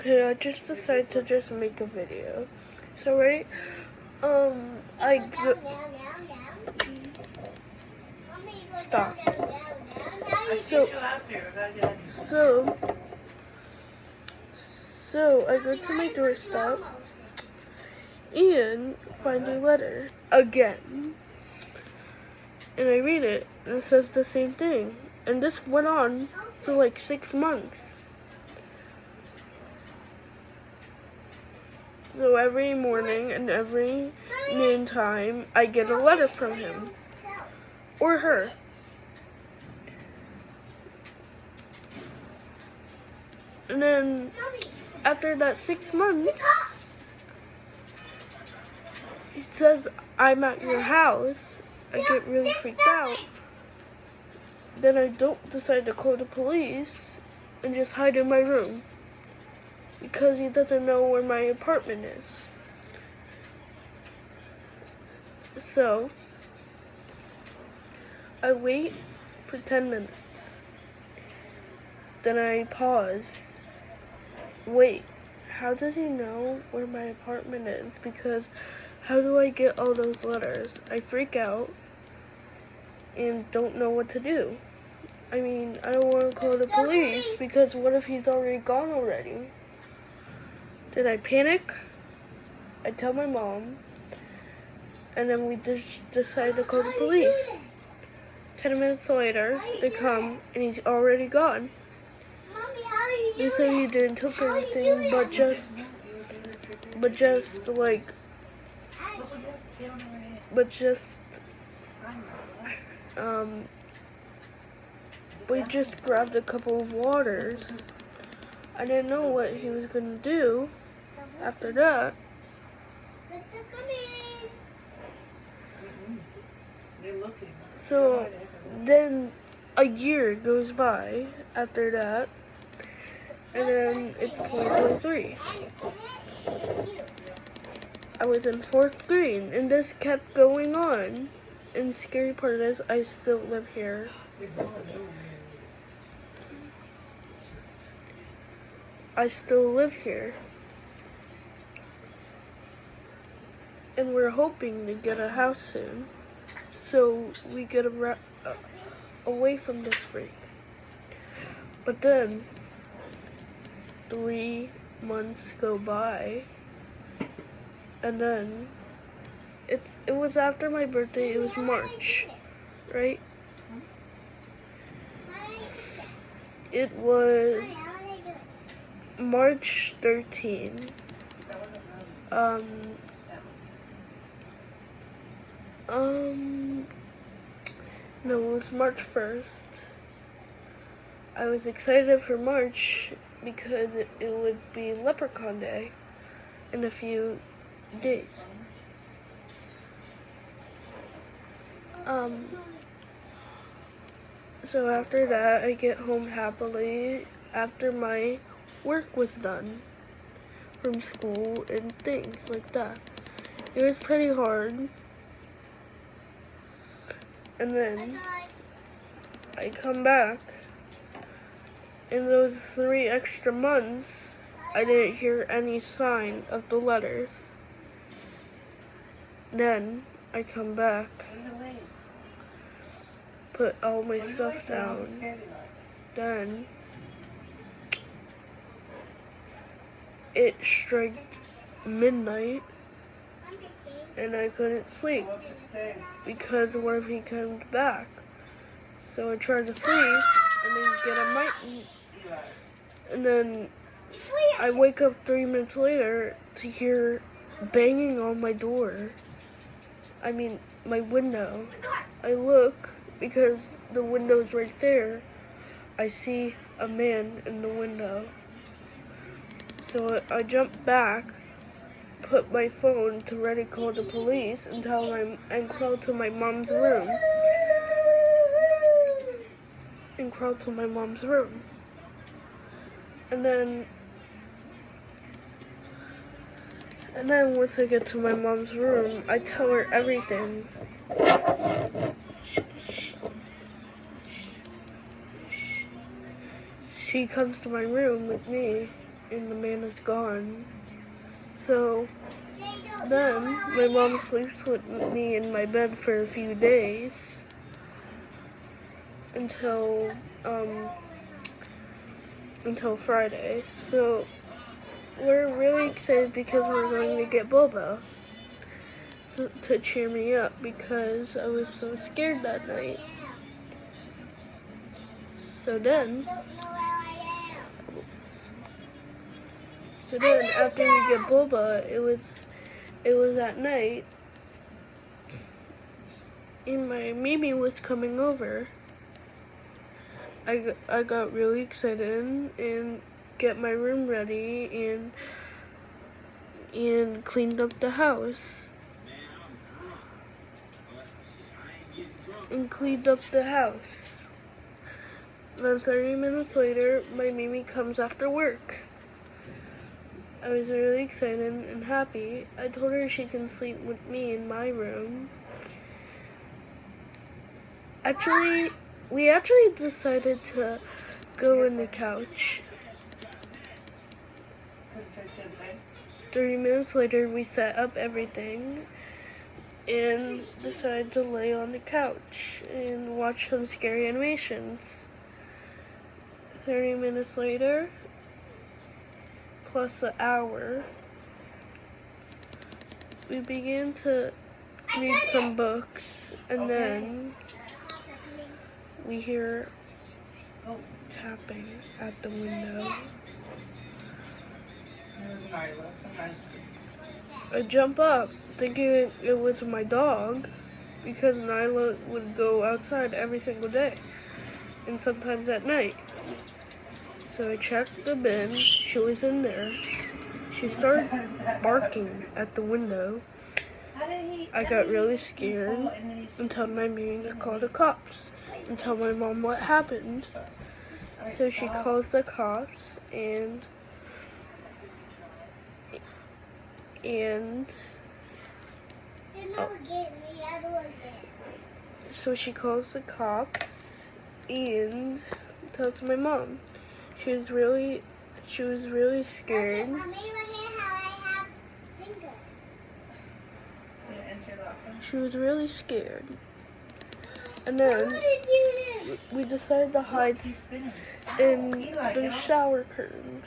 Okay, I just decided to just make a video. So right, I go. Stop. So, so, so I go to my doorstep and find a letter again, and I read it, and it says the same thing. And this went on for like 6 months. So every morning and every noontime, I get a letter from him or her. And then after that 6 months, he says, I'm at your house. I get really freaked out. Then I don't decide to call the police and just hide in my room because he doesn't know where my apartment is. So I wait for 10 minutes. Then I pause. Wait, how does he know where my apartment is? Because how do I get all those letters? I freak out and don't know what to do. I mean, I don't want to call the police because what if he's already gone already? Then I panic. I tell my mom. And then we just decide to call the police. 10 minutes later, they come and he's already gone. They say he didn't took anything, but just we just grabbed a couple of waters. I didn't know what he was gonna do after that. So then a year goes by after that, and then it's 2023. I was in 4th grade, and this kept going on. And the scary part is I still live here. I still live here. And we're hoping to get a house soon, so we get away from this freak. But then 3 months go by, and then it was after my birthday. It was March, right? It was March 13. No, it was March 1st. I was excited for March because it would be Leprechaun Day in a few days. So after that, I get home happily after my work was done from school and things like that. It was pretty hard. And then I come back. In those 3 extra months, I didn't hear any sign of the letters. Then I come back, put all my stuff down. Then it struck midnight and I couldn't sleep because what if he comes back? So I tried to sleep and then get a mic, and then I wake up 3 minutes later to hear banging on my door. I mean, my window. I look because the window's right there. I see a man in the window. So I jump back, put my phone to ready call the police and crawl to my mom's room. And then once I get to my mom's room, I tell her everything. She comes to my room with me and the man is gone. So then my mom sleeps with me in my bed for a few days until Friday. So we're really excited because we're going to get boba to cheer me up because I was so scared that night. So then after we get boba, it was at night, and my Mimi was coming over. I got really excited and get my room ready and cleaned up the house. Then 30 minutes later, my Mimi comes after work. I was really excited and happy. I told her she can sleep with me in my room. We actually decided to go in the couch. 30 minutes later, we set up everything and decided to lay on the couch and watch some scary animations. 30 minutes later, plus an hour, we began to read some books, and then we hear tapping at the window. I jump up thinking it was my dog because Nyla would go outside every single day and sometimes at night. So I checked the bin, she was in there. She started barking at the window. I got really scared and told my Mimi to call the cops and tell my mom what happened. So she calls the cops and so she calls the cops and tells my mom. She was really scared. She was really scared. And then we decided to hide in the shower curtain.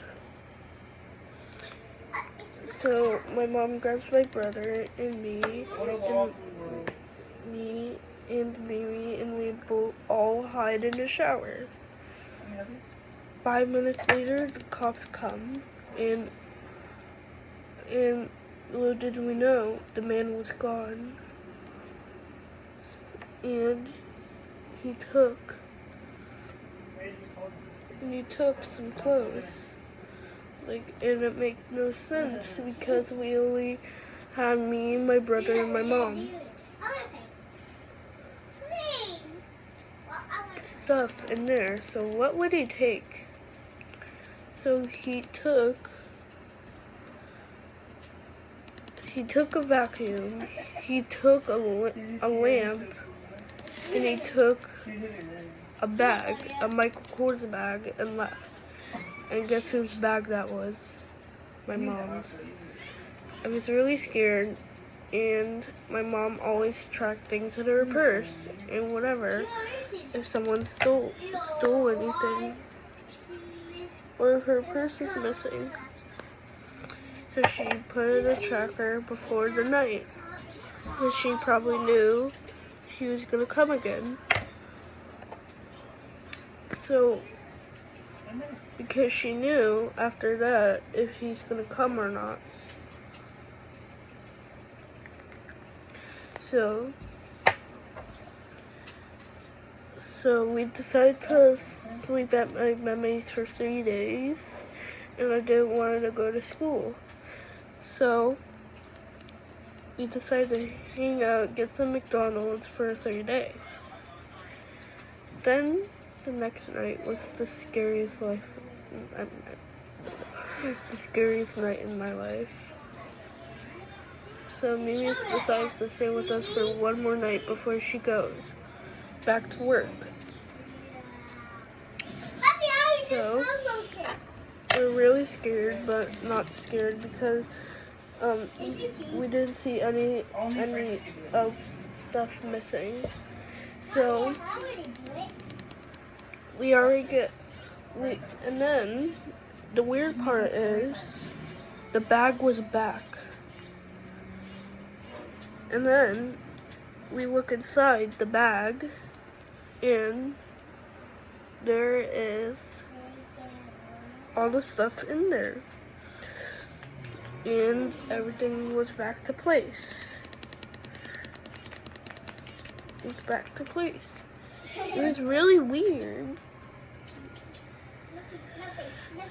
So my mom grabs my brother and me and Mimi, and we both all hide in the showers. 5 minutes later, the cops come, and little did we know, the man was gone. And he took some clothes. And it made no sense because we only had me, my brother, and my mom. Stuff in there. So what would he take? So he took a vacuum, he took a lamp, and he took a bag, a Michael Kors bag, and left. And guess whose bag that was? My mom's. I was really scared, and my mom always tracked things in her purse and whatever if someone stole anything or if her purse is missing. So she put in a tracker before the night, because she probably knew he was gonna come again. So, because she knew after that if he's gonna come or not. So we decided to sleep at my mommy's for 3 days, and I didn't want her to go to school. So we decided to hang out, get some McDonald's for 3 days. Then the next night was the scariest night in my life. So Mimi decides to stay with us for one more night before she goes back to work. we're really scared, but not scared because we didn't see any of stuff missing. So and then the weird part is the bag was back. And then we look inside the bag and there is all the stuff in there. And everything was back to place. It was back to place. It was really weird.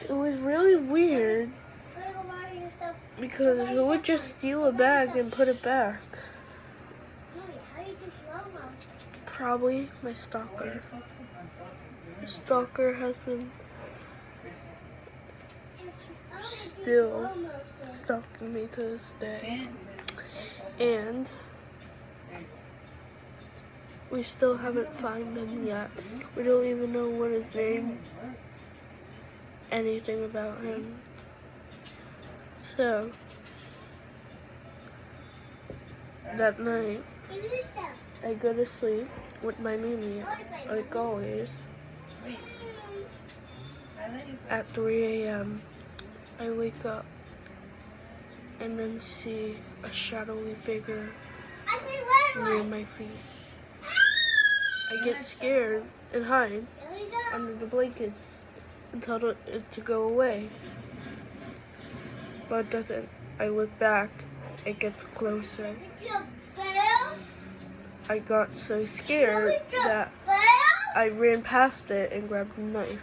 It was really weird because who would just steal a bag and put it back? Probably my stalker. The stalker has been still stalking me to this day. And we still haven't found him yet. We don't even know what his name, anything about him. So, that night, I go to sleep with my Mimi, like always. At 3 a.m., I wake up and then see a shadowy figure near my feet. I get scared and hide under the blankets and tell it to go away. But it doesn't. I look back, it gets closer. I got so scared that I ran past it and grabbed a knife.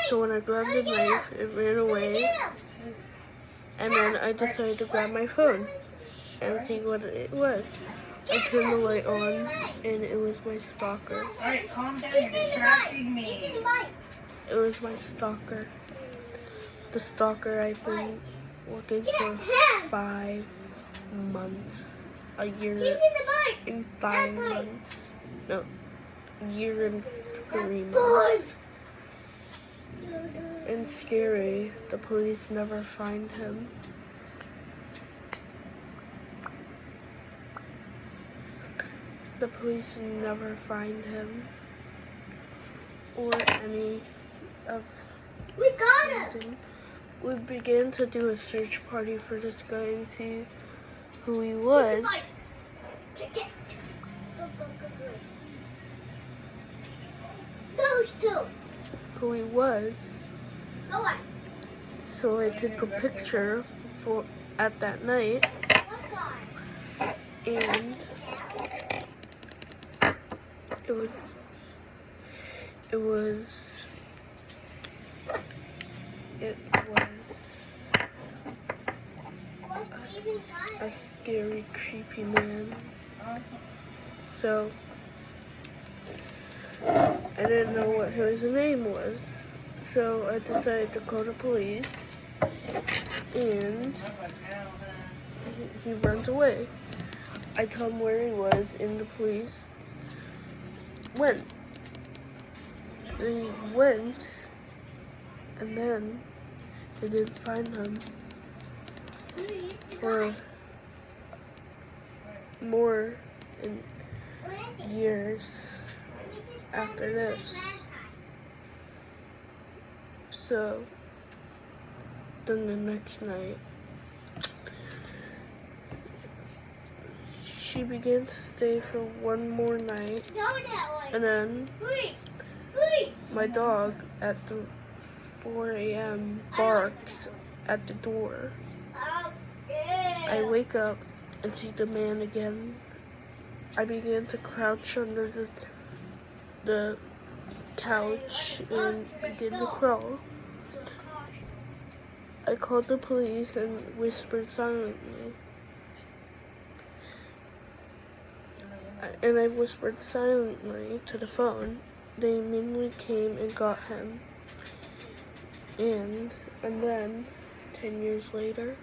So when I grabbed the knife, it ran away. And then I decided to grab my phone and see what it was. I turned the light on, and it was my stalker. Alright, calm down, you're distracting me. It was my stalker. The stalker I've been looking for 5 months. A year and 5 months. No, a year and 3 months. And scary, the police never find him. The police never find him or any of anything. We began to do a search party for this guy and see who he was. Those two. Who he was. So I took a picture at that night, and it was a scary, creepy man. So I didn't know what his name was. So I decided to call the police, and he runs away. I tell him where he was, and the police went. They went, and then they didn't find him for more years after this. So then the next night, she began to stay for one more night, and then my dog at the 4 a.m. barks at the door. I wake up and see the man again. I began to crouch under the couch and begin to crawl. I called the police and whispered silently. And I whispered silently to the phone. They immediately came and got him. And then 10 years later,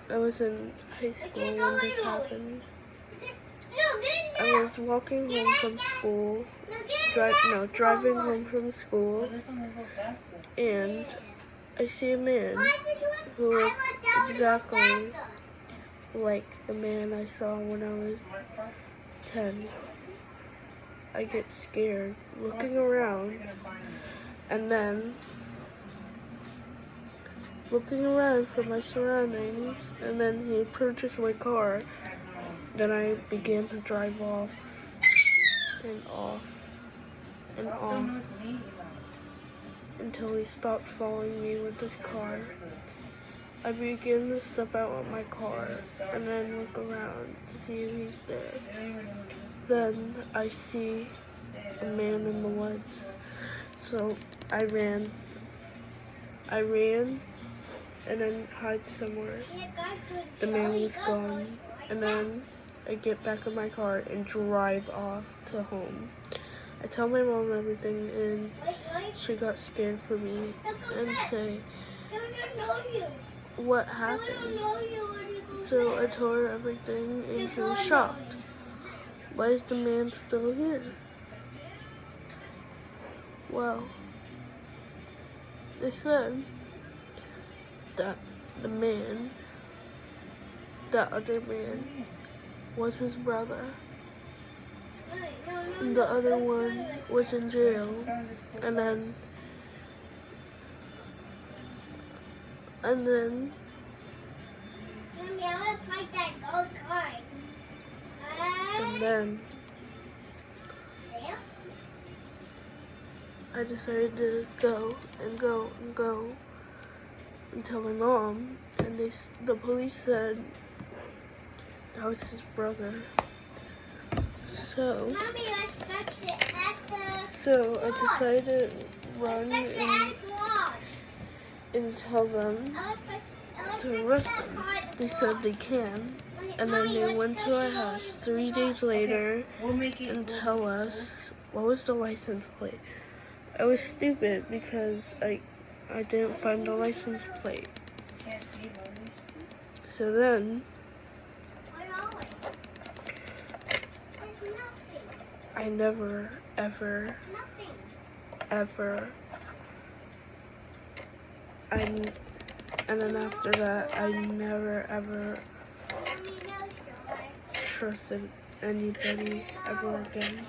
I was in high school when this happened. I was walking home from school driving home from school, and I see a man who looked exactly like the man I saw when I was 10. I get scared looking around, and then looking around for my surroundings, and then he approaches my car. Then I began to drive off and off and off until he stopped following me with his car. I began to step out of my car and then look around to see if he's there. Then I see a man in the woods. So I ran and then hide somewhere. The man was gone, and then I get back in my car and drive off to home. I tell my mom everything, and she got scared for me and say, what happened? So I told her everything, and she was shocked. Why is the man still here? Well, they said that that other man, was his brother. And the other one was in jail. And then I decided to go and tell my mom, and the police said that was his brother. So I decided to run and tell them to arrest him. They said they can, and then they went to our house 3 days later and tell us what was the license plate. I was stupid because I didn't find the license plate. So then I never, ever, and then after that, I never, ever trusted anybody ever again.